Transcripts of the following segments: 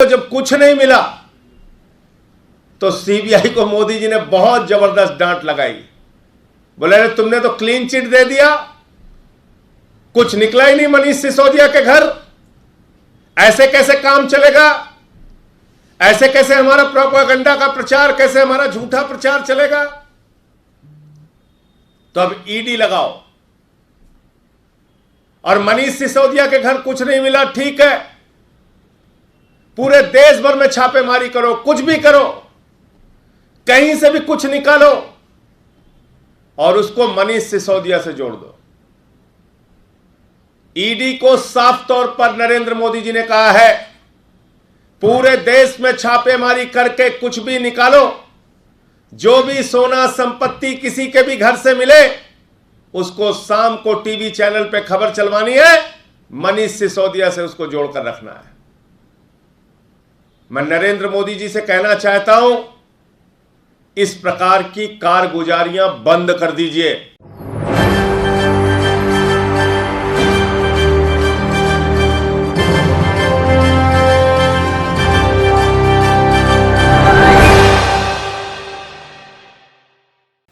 जब कुछ नहीं मिला तो सीबीआई को मोदी जी ने बहुत जबरदस्त डांट लगाई। बोले अरे तुमने तो क्लीन चिट दे दिया, कुछ निकला ही नहीं मनीष सिसोदिया के घर, ऐसे कैसे काम चलेगा, ऐसे कैसे हमारा प्रोपेगेंडा का प्रचार, कैसे हमारा झूठा प्रचार चलेगा। तो अब ईडी लगाओ और मनीष सिसोदिया के घर कुछ नहीं मिला, ठीक है, पूरे देश भर में छापेमारी करो, कुछ भी करो, कहीं से भी कुछ निकालो और उसको मनीष सिसोदिया से जोड़ दो। ईडी को साफ तौर पर नरेंद्र मोदी जी ने कहा है, पूरे देश में छापेमारी करके कुछ भी निकालो, जो भी सोना संपत्ति किसी के भी घर से मिले उसको शाम को टीवी चैनल पे खबर चलवानी है, मनीष सिसोदिया से उसको जोड़कर रखना है। मैं नरेंद्र मोदी जी से कहना चाहता हूं, इस प्रकार की कारगुजारियां बंद कर दीजिए।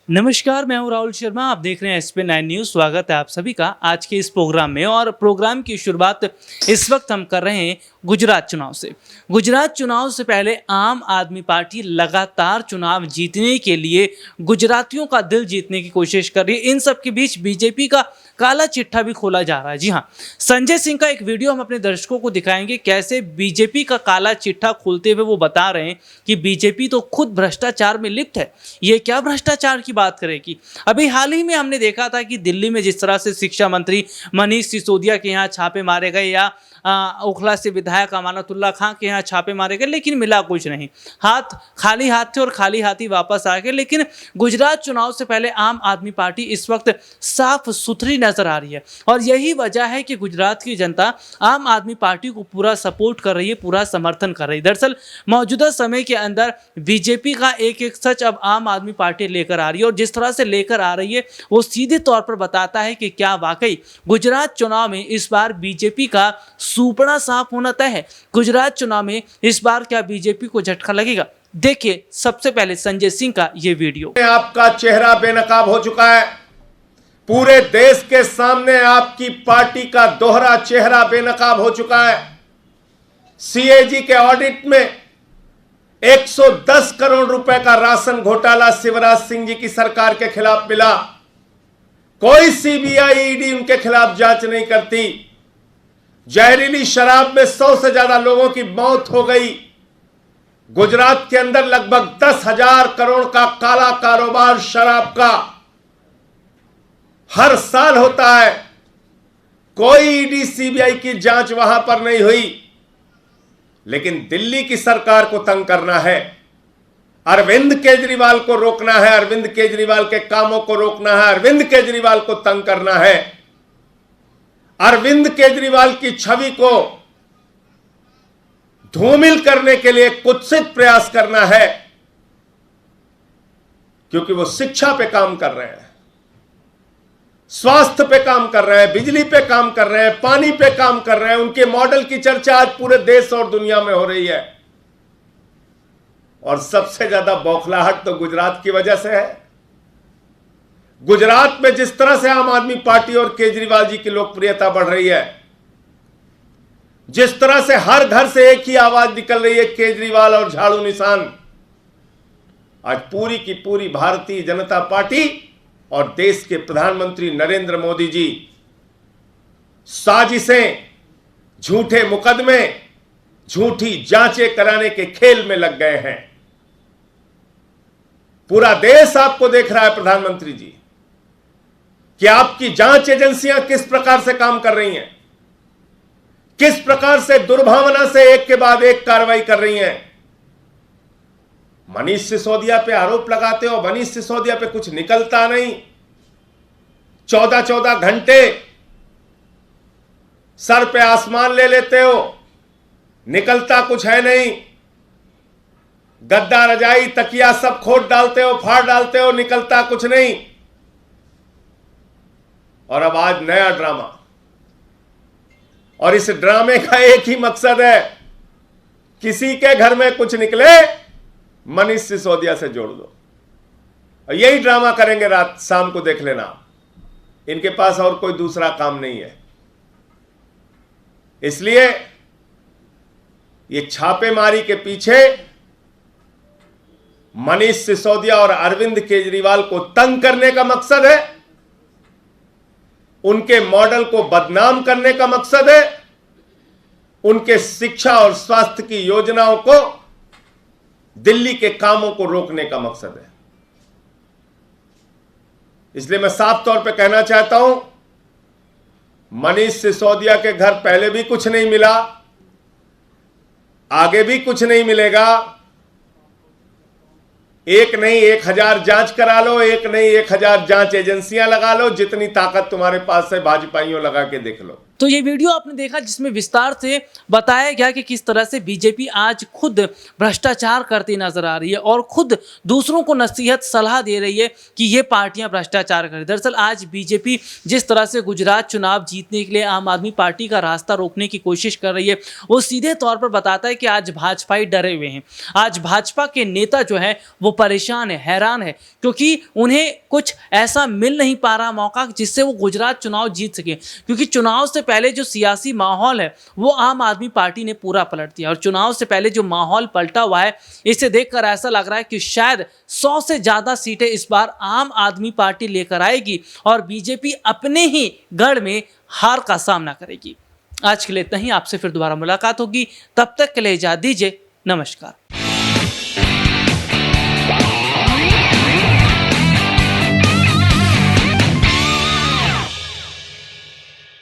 नमस्कार, मैं हूं राहुल शर्मा। आप देख रहे हैं SP9 न्यूज़। स्वागत है आप सभी का आज के इस प्रोग्राम में। और प्रोग्राम की शुरुआत इस वक्त हम कर रहे हैं गुजरात चुनाव से। गुजरात चुनाव से पहले आम आदमी पार्टी लगातार चुनाव जीतने के लिए गुजरातियों का दिल जीतने की कोशिश कर रही है। इन सब के बीच बीजेपी का काला चिट्ठा भी खोला जा रहा है। जी हाँ, संजय सिंह का एक वीडियो हम अपने दर्शकों को दिखाएंगे, कैसे बीजेपी का काला चिट्ठा खोलते हुए वो बता रहे हैं कि बीजेपी तो खुद भ्रष्टाचार में लिप्त है। ये क्या भ्रष्टाचार की बात करेगी? अभी हाल ही में हमने देखा था कि दिल्ली में जिस तरह से शिक्षा मंत्री मनीष सिसोदिया के यहाँ छापे मारे गए, या ओखला से विधायक अमानतुल्लाह खां के यहाँ छापे मारे गए, लेकिन मिला कुछ नहीं। खाली हाथ थे और खाली हाथी वापस आ गए। लेकिन गुजरात चुनाव से पहले आम आदमी पार्टी इस वक्त साफ सुथरी नजर आ रही है और यही वजह है कि गुजरात की जनता आम आदमी पार्टी को पूरा सपोर्ट कर रही है, पूरा समर्थन कर रही है। दरअसल मौजूदा समय के अंदर बीजेपी का एक एक सच अब आम आदमी पार्टी लेकर आ रही है और जिस तरह से लेकर आ रही है वो सीधे तौर पर बताता है कि क्या वाकई गुजरात चुनाव में इस बार बीजेपी का सुपड़ा साफ होना तय है। गुजरात चुनाव में इस बार क्या बीजेपी को झटका लगेगा? देखिए सबसे पहले संजय सिंह का ये वीडियो। आपका चेहरा बेनकाब हो चुका है, पूरे देश के सामने आपकी पार्टी का दोहरा चेहरा बेनकाब हो चुका है। सीएजी के ऑडिट में 110 करोड़ रुपए का राशन घोटाला शिवराज सिंह जी की सरकार के खिलाफ मिला। कोई सीबीआई ईडी उनके खिलाफ जांच नहीं करती। जहरीली शराब में 100 से ज्यादा लोगों की मौत हो गई। गुजरात के अंदर लगभग 10,000 करोड़ का काला कारोबार शराब का हर साल होता है। कोई ईडी सीबीआई की जांच वहां पर नहीं हुई। लेकिन दिल्ली की सरकार को तंग करना है, अरविंद केजरीवाल को रोकना है, अरविंद केजरीवाल के कामों को रोकना है, अरविंद केजरीवाल को तंग करना है, अरविंद केजरीवाल की छवि को धूमिल करने के लिए कुत्सित प्रयास करना है, क्योंकि वो शिक्षा पे काम कर रहे हैं, स्वास्थ्य पे काम कर रहे हैं, बिजली पे काम कर रहे हैं, पानी पे काम कर रहे हैं। उनके मॉडल की चर्चा आज पूरे देश और दुनिया में हो रही है। और सबसे ज्यादा बौखलाहट तो गुजरात की वजह से है। गुजरात में जिस तरह से आम आदमी पार्टी और केजरीवाल जी की लोकप्रियता बढ़ रही है, जिस तरह से हर घर से एक ही आवाज निकल रही है, केजरीवाल और झाड़ू निशान, आज पूरी की पूरी भारतीय जनता पार्टी और देश के प्रधानमंत्री नरेंद्र मोदी जी साजिशें, झूठे मुकदमे, झूठी जांचें कराने के खेल में लग गए हैं। पूरा देश आपको देख रहा है प्रधानमंत्री जी कि आपकी जांच एजेंसियां किस प्रकार से काम कर रही हैं, किस प्रकार से दुर्भावना से एक के बाद एक कार्रवाई कर रही हैं। मनीष सिसोदिया पे आरोप लगाते हो, मनीष सिसोदिया पे कुछ निकलता नहीं। 14-14 घंटे सर पे आसमान ले लेते हो, निकलता कुछ है नहीं। गद्दा, रजाई, तकिया सब खोद डालते हो, फाड़ डालते हो, निकलता कुछ नहीं। और अब आज नया ड्रामा, और इस ड्रामे का एक ही मकसद है किसी के घर में कुछ निकले, मनीष सिसोदिया से जोड़ दो। और यही ड्रामा करेंगे रात शाम को, देख लेना। इनके पास और कोई दूसरा काम नहीं है। इसलिए ये छापेमारी के पीछे मनीष सिसोदिया और अरविंद केजरीवाल को तंग करने का मकसद है, उनके मॉडल को बदनाम करने का मकसद है, उनके शिक्षा और स्वास्थ्य की योजनाओं को, दिल्ली के कामों को रोकने का मकसद है। इसलिए मैं साफ तौर पे कहना चाहता हूं, मनीष सिसोदिया के घर पहले भी कुछ नहीं मिला, आगे भी कुछ नहीं मिलेगा। एक नहीं 1000 जांच करा लो, एक नहीं 1000 जांच एजेंसियां लगा लो, जितनी ताकत तुम्हारे पास है भाजपाइयों लगा के देख लो। तो ये वीडियो आपने देखा जिसमें विस्तार से बताया गया कि किस तरह से बीजेपी आज खुद भ्रष्टाचार करती नजर आ रही है और खुद दूसरों को नसीहत सलाह दे रही है कि ये पार्टियां भ्रष्टाचार करें। दरअसल आज बीजेपी जिस तरह से गुजरात चुनाव जीतने के लिए आम आदमी पार्टी का रास्ता रोकने की कोशिश कर रही है, वो सीधे तौर पर बताता है कि आज भाजपाई डरे हुए हैं। आज भाजपा के नेता जो है वो परेशान है, हैरान है, क्योंकि उन्हें कुछ ऐसा मिल नहीं पा रहा मौका जिससे वो गुजरात चुनाव जीत सके। क्योंकि चुनाव से पहले जो सियासी माहौल है वो आम आदमी पार्टी ने पूरा पलट दिया और चुनाव से पहले जो माहौल पलटा हुआ है, इसे देखकर ऐसा लग रहा है कि शायद 100 से ज्यादा सीटें इस बार आम आदमी पार्टी लेकर आएगी और बीजेपी अपने ही गढ़ में हार का सामना करेगी। आज के लिए इतना ही, आपसे फिर दोबारा मुलाकात होगी, तब तक के लिए इजाजत दीजिए, नमस्कार।